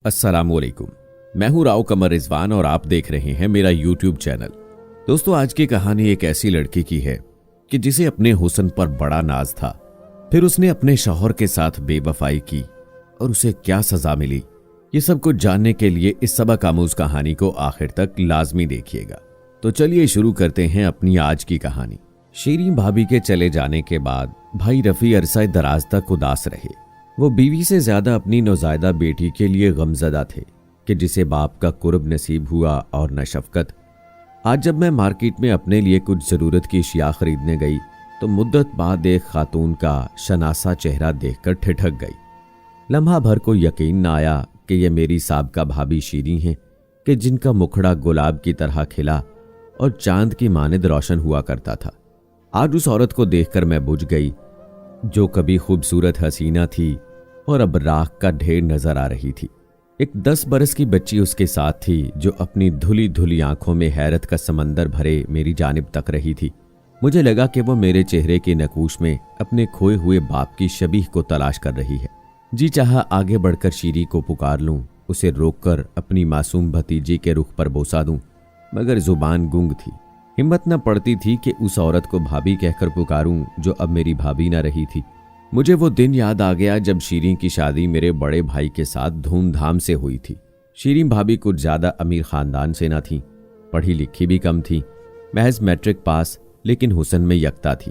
अस्सलामुअलैकुम। मैं हूं राव कमर रिजवान और आप देख रहे हैं मेरा यूट्यूब चैनल। दोस्तों, आज की कहानी एक ऐसी लड़की की है कि जिसे अपने हुस्न पर बड़ा नाज था, फिर उसने अपने शौहर के साथ बेवफाई की और उसे क्या सजा मिली, ये सब कुछ जानने के लिए इस सबक आमूज कहानी को आखिर तक लाजमी देखिएगा। तो चलिए शुरू करते हैं अपनी आज की कहानी। शीरीं भाभी के चले जाने के बाद भाई रफ़ी अरसा दराज तक उदास रहे। वो बीवी से ज्यादा अपनी नौजायदा बेटी के लिए गमजदा थे कि जिसे बाप का कुर्ब नसीब हुआ और न शफकत। आज जब मैं मार्केट में अपने लिए कुछ ज़रूरत की अशिया खरीदने गई तो मुद्दत बाद एक खातून का शनासा चेहरा देखकर ठिठक गई। लम्हा भर को यकीन न आया कि ये मेरी साबका भाभी शीरीं हैं कि जिनका मुखड़ा गुलाब की तरह खिला और चांद की मानिंद रोशन हुआ करता था। आज उस औरत को देखकर मैं बुझ गई जो कभी खूबसूरत हसीना थी और अब राख का ढेर नजर आ रही थी। एक 10 बरस की बच्ची उसके साथ थी जो अपनी धुली धुली आंखों में हैरत का समंदर भरे मेरी जानिब तक रही थी। मुझे लगा कि वो मेरे चेहरे के नकूश में अपने खोए हुए बाप की शबीह को तलाश कर रही है। जी चाहा आगे बढ़कर शीरीं को पुकार लूं, उसे रोककर अपनी मासूम भतीजी के रुख पर बोसा दूं, मगर जुबान गुंग थी। हिम्मत न पड़ती थी कि उस औरत को भाभी कहकर पुकारूं जो अब मेरी भाभी न रही थी। मुझे वो दिन याद आ गया जब शीरीं की शादी मेरे बड़े भाई के साथ धूमधाम से हुई थी। शीरीं भाभी कुछ ज्यादा अमीर खानदान से न थी, पढ़ी लिखी भी कम थी, महज मैट्रिक पास, लेकिन हुस्न में यकता थी।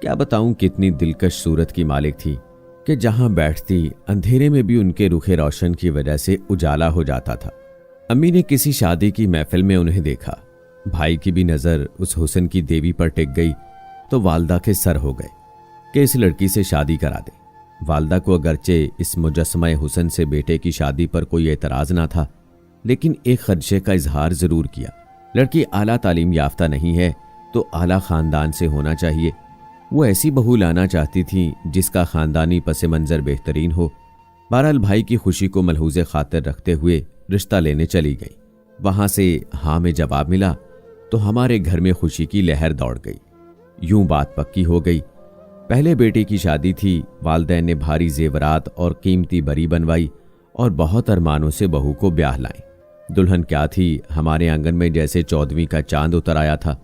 क्या बताऊं कितनी दिलकश सूरत की मालिक थी कि जहां बैठती अंधेरे में भी उनके रुखे रोशन की वजह से उजाला हो जाता था। अम्मी ने किसी शादी की महफिल में उन्हें देखा। भाई की भी नजर उस हुस्न की देवी पर टिक गई तो वालदा के सर हो गए कि इस लड़की से शादी करा दे। वालदा को अगरचे इस मुजस्समा हुस्न से बेटे की शादी पर कोई एतराज ना था, लेकिन एक खदशे का इजहार जरूर किया। लड़की आला तालीम याफ्ता नहीं है तो आला खानदान से होना चाहिए। वो ऐसी बहू लाना चाहती थी जिसका खानदानी पस मंजर बेहतरीन हो। बहरहाल भाई की खुशी को मलहूज़े खातिर रखते हुए रिश्ता लेने चली गई। वहां से हाँ में जवाब मिला तो हमारे घर में खुशी की लहर दौड़ गई। यूं बात पक्की हो गई। पहले बेटे की शादी थी, वालिदैन ने भारी जेवरात और कीमती बरी बनवाई और बहुत अरमानों से बहू को ब्याह लाए। दुल्हन क्या थी, हमारे आंगन में जैसे 14वीं का चांद उतर आया था।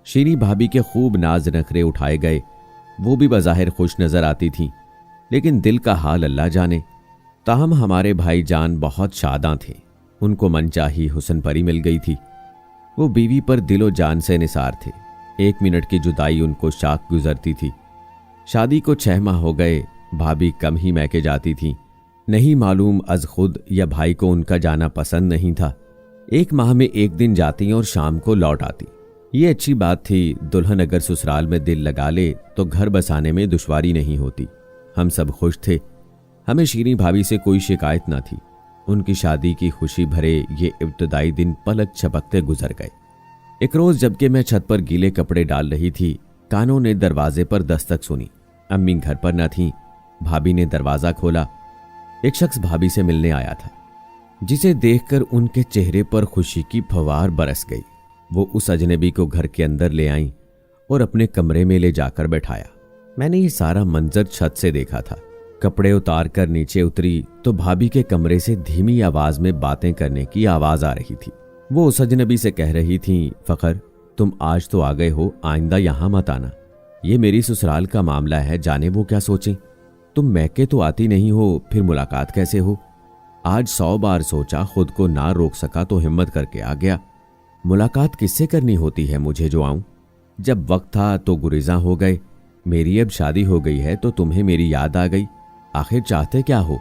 शीरीं भाभी के खूब नाज नखरे उठाए गए। वो भी बज़ाहिर खुश नजर आती थीं, लेकिन दिल का हाल अल्लाह जाने। ताहम हमारे भाईजान बहुत शादां थे। उनको मनचाही हुस्न परी मिल गई थी। वो बीवी पर दिलो जान से निसार थे। 1 मिनट की जुदाई उनको शाक गुजरती थी। शादी को 6 माह हो गए। भाभी कम ही मैके जाती थी। नहीं मालूम अज खुद या भाई को उनका जाना पसंद नहीं था। 1 माह में 1 दिन जाती और शाम को लौट आती। ये अच्छी बात थी। दुल्हन अगर ससुराल में दिल लगा ले तो घर बसाने में दुश्वारी नहीं होती। हम सब खुश थे। हमें शीरीं भाभी से कोई शिकायत ना थी। उनकी शादी की खुशी भरे ये इब्तदाई दिन पलक झपकते गुजर गए। एक रोज जबकि मैं छत पर गीले कपड़े डाल रही थी, कानों ने दरवाजे पर दस्तक सुनी। अम्मी घर पर न थी। भाभी ने दरवाजा खोला। एक शख्स भाभी से मिलने आया था, जिसे देखकर उनके चेहरे पर खुशी की फवार बरस गई। वो उस अजनबी को घर के अंदर ले आईं और अपने कमरे में ले जाकर बैठाया। मैंने ये सारा मंजर छत से देखा था। कपड़े उतार कर नीचे उतरी तो भाभी के कमरे से धीमी आवाज में बातें करने की आवाज आ रही थी। वो उस अजनबी से कह रही थी, फखर तुम आज तो आ गए हो, आइंदा यहां मत आना। ये मेरी ससुराल का मामला है, जाने वो क्या सोचें। तुम मैके तो आती नहीं हो, फिर मुलाकात कैसे हो। आज 100 बार सोचा, खुद को ना रोक सका तो हिम्मत करके आ गया। मुलाकात किससे करनी होती है मुझे जो आऊं। जब वक्त था तो गुरेजा हो गए। मेरी अब शादी हो गई है तो तुम्हें मेरी याद आ गई। आखिर चाहते क्या हो।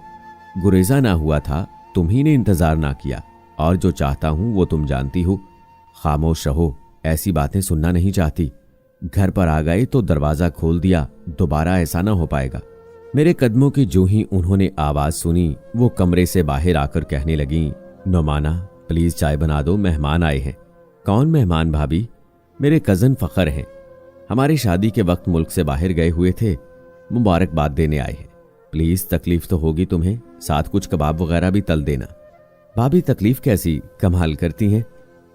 गुरेजा ना हुआ था, तुम ही ने इंतजार ना किया, और जो चाहता हूं वो तुम जानती हो। खामोश रहो, ऐसी बातें सुनना नहीं चाहती। घर पर आ गए तो दरवाजा खोल दिया, दोबारा ऐसा ना हो पाएगा। मेरे कदमों की जो ही उन्होंने आवाज सुनी, वो कमरे से बाहर आकर कहने लगी, नुमाना प्लीज चाय बना दो, मेहमान आए हैं। कौन मेहमान भाभी। मेरे कजन फखर हैं। हमारी शादी के वक्त मुल्क से बाहर गए हुए थे, मुबारकबाद देने आए हैं। प्लीज तकलीफ तो होगी तुम्हें, साथ कुछ कबाब वगैरह भी तल देना। भाभी तकलीफ कैसी, कमाल करती हैं।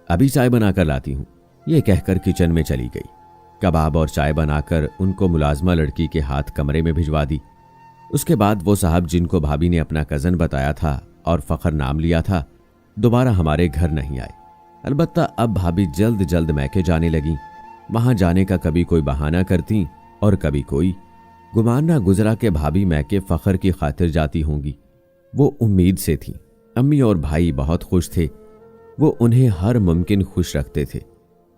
अभी चाय बनाकर लाती हूं। ये कहकर किचन में चली गई। कबाब और चाय बनाकर उनको मुलाजमा लड़की के हाथ कमरे में भिजवा दी। उसके बाद वो साहब जिनको भाभी ने अपना कज़न बताया था और फ़खर नाम लिया था, दोबारा हमारे घर नहीं आए। अलबत्ता अब भाभी जल्द जल्द मैके जाने लगी। वहां जाने का कभी कोई बहाना करती और कभी कोई। गुमान ना गुजरा के भाभी मैके फ़खर की खातिर जाती होंगी। वो उम्मीद से थी। अम्मी और भाई बहुत खुश थे। वो उन्हें हर मुमकिन खुश रखते थे।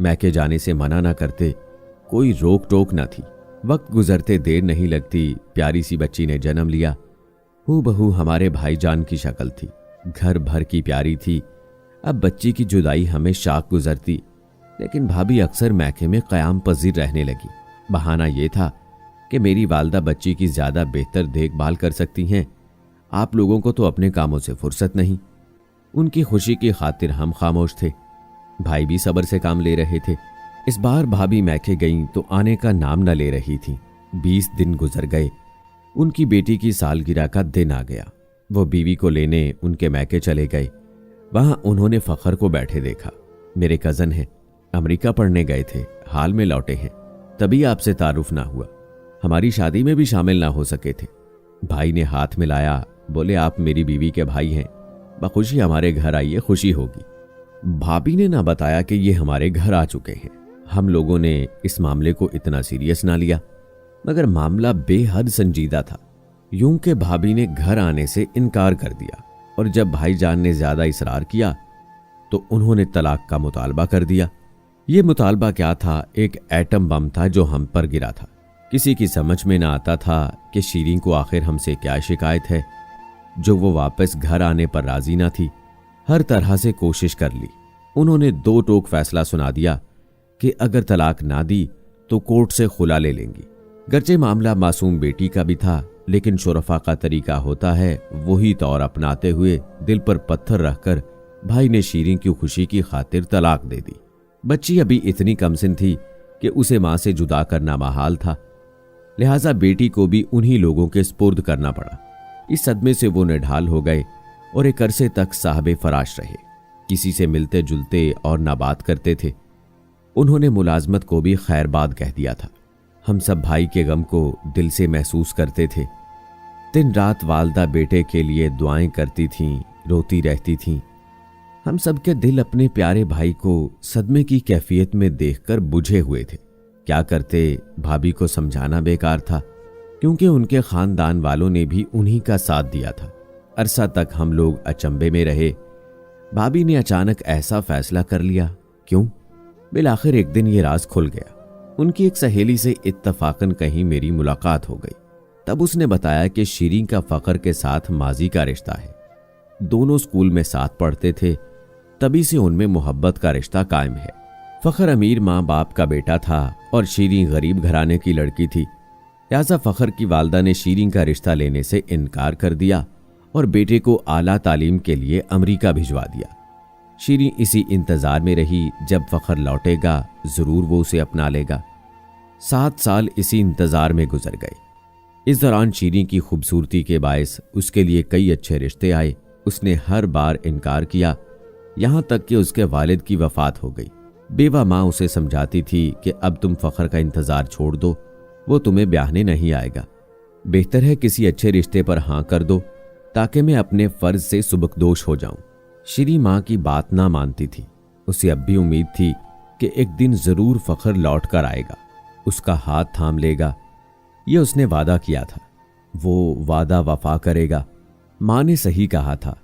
मैके जाने से मना ना करते, कोई रोक टोक न थी। वक्त गुजरते देर नहीं लगती, प्यारी सी बच्ची ने जन्म लिया। हूबहू हमारे भाईजान की शक्ल थी, घर भर की प्यारी थी। अब बच्ची की जुदाई हमें शाक गुजरती, लेकिन भाभी अक्सर मैके में क़याम पजीर रहने लगी। बहाना यह था कि मेरी वालदा बच्ची की ज्यादा बेहतर देखभाल कर सकती हैं, आप लोगों को तो अपने कामों से फुर्सत नहीं। उनकी खुशी की खातिर हम खामोश थे। भाई भी सब्र से काम ले रहे थे। इस बार भाभी मैके गईं तो आने का नाम न ले रही थी। 20 दिन गुजर गए। उनकी बेटी की सालगिरह का दिन आ गया। वो बीवी को लेने उनके मैके चले गए। वहां उन्होंने फ़खर को बैठे देखा। मेरे कज़न हैं, अमेरिका पढ़ने गए थे, हाल में लौटे हैं, तभी आपसे तारुफ ना हुआ। हमारी शादी में भी शामिल ना हो सके थे। भाई ने हाथ मिलाया, बोले आप मेरी बीवी के भाई हैं, बखुशी हमारे घर आइए, खुशी होगी। भाभी ने ना बताया कि ये हमारे घर आ चुके हैं। हम लोगों ने इस मामले को इतना सीरियस ना लिया, मगर मामला बेहद संजीदा था। यूं के भाभी ने घर आने से इनकार कर दिया और जब भाईजान ने ज्यादा इसरार किया तो उन्होंने तलाक का मुतालबा कर दिया। ये मुतालबा क्या था? एक एटम बम था जो हम पर गिरा था। किसी की समझ में ना आता था कि शीरीन को आखिर हमसे क्या शिकायत है जो वो वापस घर आने पर राजी ना थी। हर तरह से कोशिश कर ली। उन्होंने 2 टोक फैसला सुना दिया कि अगर तलाक ना दी तो कोर्ट से खुला ले लेंगी। गर्चे मामला मासूम बेटी का भी था, लेकिन शुरफा का तरीका होता है वही तौर अपनाते हुए दिल पर पत्थर रखकर भाई ने शीरीन की खुशी की खातिर तलाक दे दी। बच्ची अभी इतनी कमसिन थी कि उसे मां से जुदा करना महाल था, लिहाजा बेटी को भी उन्हीं लोगों के स्पुर्द करना पड़ा। इस सदमे से वो निढाल हो गए और एक अरसे तक साहबे फराश रहे। किसी से मिलते जुलते और ना बात करते थे। उन्होंने मुलाजमत को भी खैरबाद कह दिया था। हम सब भाई के गम को दिल से महसूस करते थे। दिन रात वालदा बेटे के लिए दुआएं करती थीं, रोती रहती थीं। हम सब के दिल अपने प्यारे भाई को सदमे की कैफियत में देखकर बुझे हुए थे। क्या करते? भाभी को समझाना बेकार था, क्योंकि उनके खानदान वालों ने भी उन्हीं का साथ दिया था। अरसा तक हम लोग अचंभे में रहे। भाभी ने अचानक ऐसा फैसला कर लिया, क्यों? बिलाखिर एक दिन ये राज खुल गया। उनकी एक सहेली से इत्तफाकन कहीं मेरी मुलाकात हो गई। तब उसने बताया कि शीरीन का फ़खर के साथ माजी का रिश्ता है। दोनों स्कूल में साथ पढ़ते थे, तभी से उनमें मोहब्बत का रिश्ता कायम है। फ़खर अमीर माँ बाप का बेटा था और शीरीन गरीब घराने की लड़की थी। लिहाजा फ़खर की वालदा ने शीरीन का रिश्ता लेने से इनकार कर दिया और बेटे को आला तालीम के लिए अमेरिका भिजवा दिया। शीरीन इसी इंतजार में रही, जब फ़खर लौटेगा जरूर वो उसे अपना लेगा। 7 साल इसी इंतजार में गुजर गए। इस दौरान शीरीन की खूबसूरती के बायस उसके लिए कई अच्छे रिश्ते आए। उसने हर बार इनकार किया, यहां तक कि उसके वालिद की वफात हो गई। बेवा माँ उसे समझाती थी कि अब तुम फ़खर का इंतजार छोड़ दो, वो तुम्हें ब्याहने नहीं आएगा। बेहतर है किसी अच्छे रिश्ते पर हाँ कर दो, ताकि मैं अपने फर्ज से सुबकदोश हो जाऊं। शीरीन माँ की बात ना मानती थी। उसे अब भी उम्मीद थी कि एक दिन जरूर फ़खर लौट कर आएगा, उसका हाथ थाम लेगा। यह उसने वादा किया था, वो वादा वफा करेगा। माँ ने सही कहा था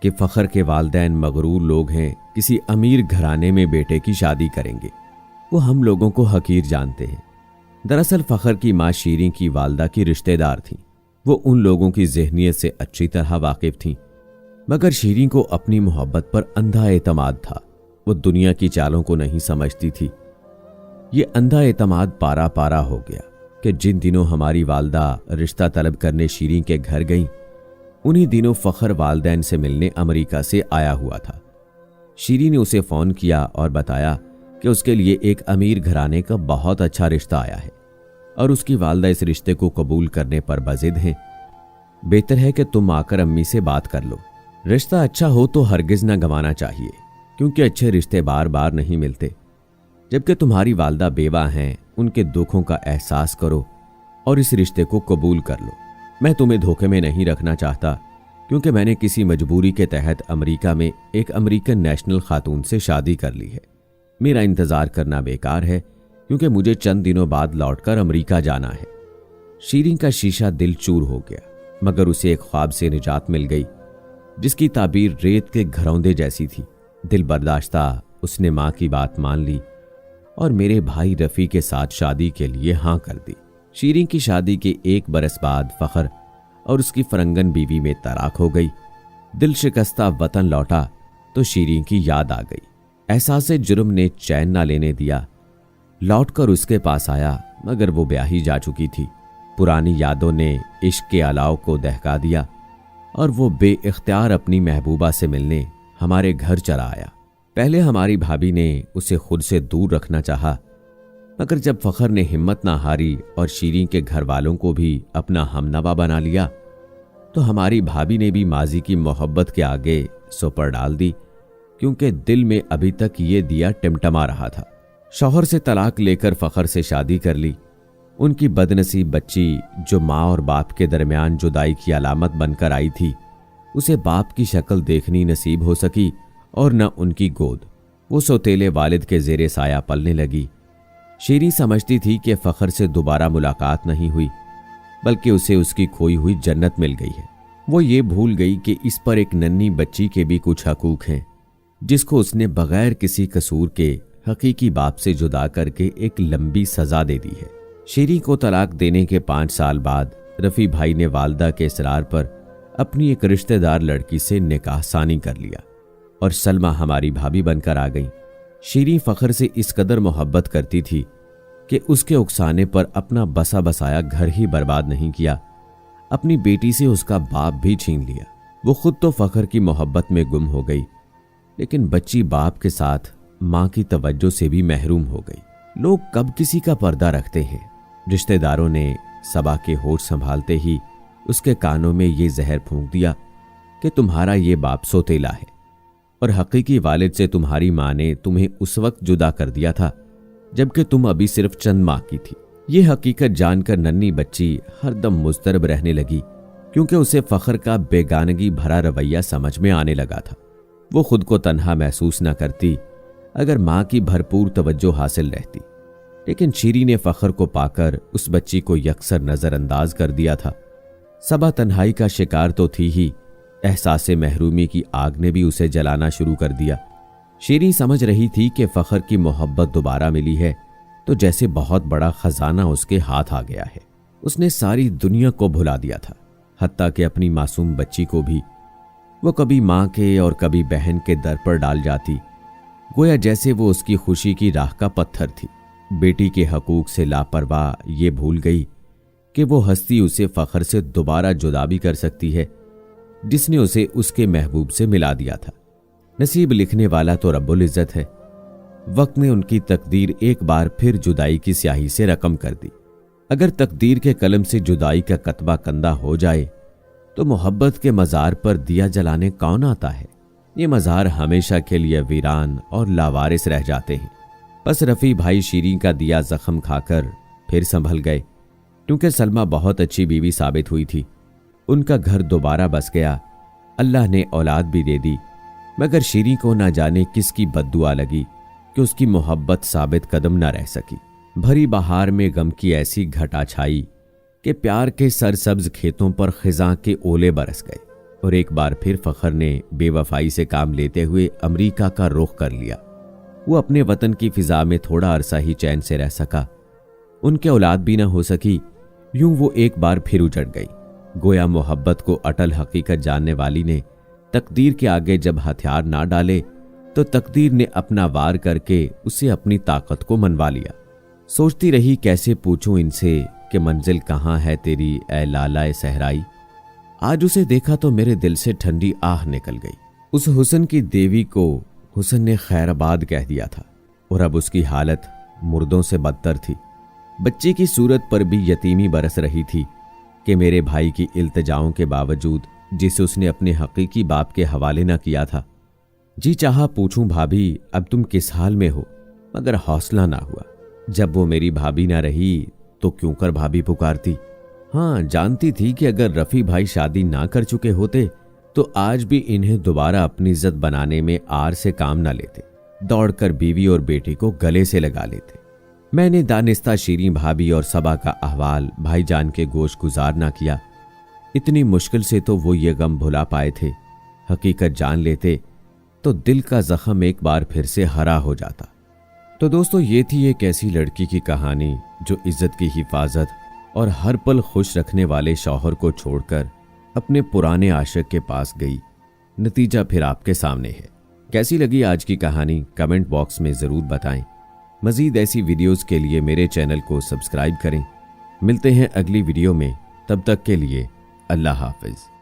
कि फ़खर के वालिदैन मगरूर लोग हैं, किसी अमीर घराने में बेटे की शादी करेंगे। वो हम लोगों को हकीर जानते हैं। दरअसल फ़खर की माँ शीरीन की वालदा की रिश्तेदार थी। वो उन लोगों की ज़हनियत से अच्छी तरह वाकिफ थी, मगर शीरीन को अपनी मोहब्बत पर अंधा एतमाद था। वो दुनिया की चालों को नहीं समझती थी। ये अंधा एतमाद पारा पारा हो गया कि जिन दिनों हमारी वालदा रिश्ता तलब करने शीरीन के घर गईं, उन्हीं दिनों फ़खर वालदैन से मिलने अमेरिका से आया हुआ था। शीरीन ने उसे फ़ोन किया और बताया कि उसके लिए एक अमीर घराने का बहुत अच्छा रिश्ता आया है और उसकी वालदा इस रिश्ते को कबूल करने पर बज़िद हैं। बेहतर है कि तुम आकर अम्मी से बात कर लो। रिश्ता अच्छा हो तो हरगिज़ न गंवाना चाहिए, क्योंकि अच्छे रिश्ते बार बार नहीं मिलते। जबकि तुम्हारी वालदा बेवा हैं, उनके दुखों का एहसास करो और इस रिश्ते को कबूल कर लो। मैं तुम्हें धोखे में नहीं रखना चाहता, क्योंकि मैंने किसी मजबूरी के तहत अमेरिका में एक अमेरिकन नेशनल खातून से शादी कर ली है। मेरा इंतजार करना बेकार है, क्योंकि मुझे चंद दिनों बाद लौटकर अमेरिका जाना है। शीरीन का शीशा दिल चूर हो गया, मगर उसे एक ख्वाब से निजात मिल गई, जिसकी ताबीर रेत के घरौंदे जैसी थी। दिल बर्दाश्ता उसने माँ की बात मान ली और मेरे भाई रफ़ी के साथ शादी के लिए हाँ कर दी। शीरीन की शादी के 1 बरस बाद फखर और उसकी फरंगन बीवी में तलाक हो गई। दिल शिकस्ता वतन लौटा तो शीरीन की याद आ गई। एहसासे जुर्म ने चैन ना लेने दिया। लौटकर उसके पास आया, मगर वो ब्याही जा चुकी थी। पुरानी यादों ने इश्क के अलाव को दहका दिया और वो बेइख्तियार अपनी महबूबा से मिलने हमारे घर चला आया। पहले हमारी भाभी ने उसे खुद से दूर रखना चाहा, मगर जब फखर ने हिम्मत ना हारी और शीरीन के घर वालों को भी अपना हमनवा बना लिया, तो हमारी भाभी ने भी माजी की मोहब्बत के आगे सोपर डाल दी, क्योंकि दिल में अभी तक ये दिया टिमटमा रहा था। शौहर से तलाक लेकर फखर से शादी कर ली। उनकी बदनसीब बच्ची, जो माँ और बाप के दरमियान जुदाई की अलामत बनकर आई थी, उसे बाप की शक्ल देखनी नसीब हो सकी और न उनकी गोद। वो सौतेले वालिद के जेरे साया पलने लगी। शीरीन समझती थी कि फखर से दोबारा मुलाकात नहीं हुई, बल्कि उसे उसकी खोई हुई जन्नत मिल गई है। वो ये भूल गई कि इस पर एक नन्ही बच्ची के भी कुछ हकूक हैं, जिसको उसने बगैर किसी कसूर के हकीकी बाप से जुदा करके एक लंबी सजा दे दी है। शीरीन को तलाक देने के 5 साल बाद रफ़ी भाई ने वालदा के इसरार पर अपनी एक रिश्तेदार लड़की से निकाह सानी कर लिया और सलमा हमारी भाभी बनकर आ गई। शीरीन फखर से इस कदर मोहब्बत करती थी कि उसके उकसाने पर अपना बसा बसाया घर ही बर्बाद नहीं किया, अपनी बेटी से उसका बाप भी छीन लिया। वो खुद तो फखर की मोहब्बत में गुम हो गई, लेकिन बच्ची बाप के साथ माँ की तवज्जो से भी महरूम हो गई। लोग कब किसी का पर्दा रखते हैं। रिश्तेदारों ने सबा के होठ संभालते ही उसके कानों में ये जहर फूंक दिया कि तुम्हारा ये बाप सोतेला है और हकीकी वालिद से तुम्हारी माँ ने तुम्हें उस वक्त जुदा कर दिया था जबकि तुम अभी सिर्फ चंद माह की थी। ये हकीकत जानकर नन्ही बच्ची हरदम मुस्तरब रहने लगी, क्योंकि उसे फखर का बेगानगी भरा रवैया समझ में आने लगा था। वो खुद को तन्हा महसूस न करती अगर माँ की भरपूर तवज्जो हासिल रहती, लेकिन शीरीन ने फखर को पाकर उस बच्ची को यकसर नजरअंदाज कर दिया था। सबा तन्हाई का शिकार तो थी ही, एहसासे महरूमी की आग ने भी उसे जलाना शुरू कर दिया। शीरीन समझ रही थी कि फखर की मोहब्बत दोबारा मिली है तो जैसे बहुत बड़ा खजाना उसके हाथ आ गया है। उसने सारी दुनिया को भुला दिया था, हत्ता कि अपनी मासूम बच्ची को भी। वो कभी माँ के और कभी बहन के दर पर डाल जाती, गोया जैसे वो उसकी खुशी की राह का पत्थर थी। बेटी के हकूक से लापरवाह ये भूल गई कि वो हस्ती उसे फखर से दोबारा जुदा भी कर सकती है, जिसने उसे उसके महबूब से मिला दिया था। नसीब लिखने वाला तो रब्बुल इज्जत है। वक्त ने उनकी तकदीर एक बार फिर जुदाई की स्याही से रकम कर दी। अगर तकदीर के कलम से जुदाई का कतबा कंदा हो जाए तो मोहब्बत के मज़ार पर दिया जलाने कौन आता है। ये मज़ार हमेशा के लिए वीरान और लावारिस रह जाते हैं। बस रफ़ी भाई शीरीन का दिया जख्म खाकर फिर संभल गए, क्योंकि सलमा बहुत अच्छी बीवी साबित हुई थी। उनका घर दोबारा बस गया, अल्लाह ने औलाद भी दे दी, मगर शीरीन को ना जाने किसकी बद्दुआ लगी कि उसकी मोहब्बत साबित कदम न रह सकी। भरी बहार में गम की ऐसी घटा छाई कि प्यार के सरसब्ज खेतों पर खिजां के ओले बरस गए और एक बार फिर फखर ने बेवफाई से काम लेते हुए अमेरिका का रुख कर लिया। वो अपने वतन की फिजा में थोड़ा अरसा ही चैन से रह सका। उनके औलाद भी न हो सकी। यूं वो एक बार फिर उजड़ गई। गोया मोहब्बत को अटल हकीकत जानने वाली ने तकदीर के आगे जब हथियार ना डाले तो तकदीर ने अपना वार करके उसे अपनी ताकत को मनवा लिया। सोचती रही कैसे पूछूं इनसे कि मंजिल कहाँ है तेरी ए लाला सहराई। आज उसे देखा तो मेरे दिल से ठंडी आह निकल गई। उस हुस्न की देवी को हुस्न ने खैराबाद कह दिया था और अब उसकी हालत मुर्दों से बदतर थी। बच्चे की सूरत पर भी यतीमी बरस रही थी कि मेरे भाई की इल्तिजाओं के बावजूद, जिसे उसने अपने हकीकी बाप के हवाले न किया था। जी चाहा पूछूं भाभी अब तुम किस हाल में हो, मगर हौसला ना हुआ। जब वो मेरी भाभी ना रही तो क्यों कर भाभी पुकारती। हाँ, जानती थी कि अगर रफ़ी भाई शादी ना कर चुके होते तो आज भी इन्हें दोबारा अपनी इज्जत बनाने में आर से काम ना लेते, दौड़कर बीवी और बेटी को गले से लगा लेते। मैंने दानिस्ता शीरी भाभी और सबा का अहवाल भाईजान के गोश गुजार ना किया। इतनी मुश्किल से तो वो ये गम भुला पाए थे। हकीकत जान लेते तो दिल का जख्म एक बार फिर से हरा हो जाता। तो दोस्तों, ये थी एक ऐसी लड़की की कहानी जो इज्जत की हिफाजत और हर पल खुश रखने वाले शौहर को छोड़कर अपने पुराने आशिक के पास गई। नतीजा फिर आपके सामने है। कैसी लगी आज की कहानी कमेंट बॉक्स में ज़रूर बताएं। मज़ीद ऐसी वीडियोस के लिए मेरे चैनल को सब्सक्राइब करें। मिलते हैं अगली वीडियो में, तब तक के लिए अल्लाह हाफ़िज़।